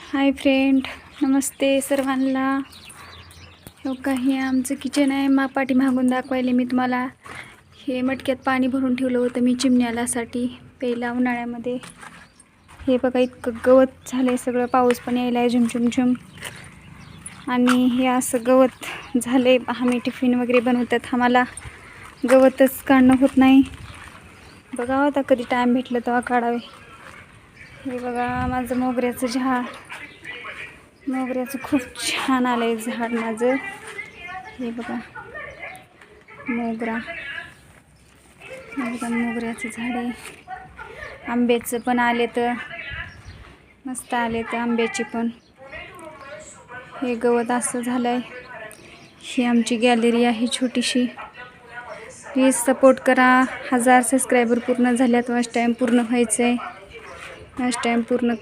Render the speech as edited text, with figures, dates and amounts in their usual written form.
Hi friend, नमस्ते सर्वांना. हो काही आमचं किचन आहे. पाठीमागून दाखवायला मी तुम्हाला हे मटक्यात पाणी भरून ठेवलं होतं मी चिमण्यालासाठी पहिला उन्हाळ्यामध्ये. हे बघा इतकं गवत झालंय सगळं, पाऊस पण यायला आहे झुमझुमझुम. आणि हे असं गवत झालंय. आम्ही टिफिन वगैरे बनवतात, आम्हाला गवतच काढणं होत नाही. बघा आता कधी टाईम भेटलं तेव्हा काढावे. हे बघा माझं मोगऱ्याचं झाड, मोगऱ्याचं खूप छान आलंय झाड माझं. हे बघा मोगरा, मोगऱ्याचं झाड आहे. आंब्याचं पण आले तर मस्त आले तर आंब्याची पण. हे गवत असं झालंय. ही आमची गॅलरी आहे छोटीशी. प्लीज सपोर्ट करा. 1000 सबस्क्रायबर पूर्ण झाल्यात. वॉच टाईम पूर्ण व्हायचं आहे. वॉच टाईम पूर्ण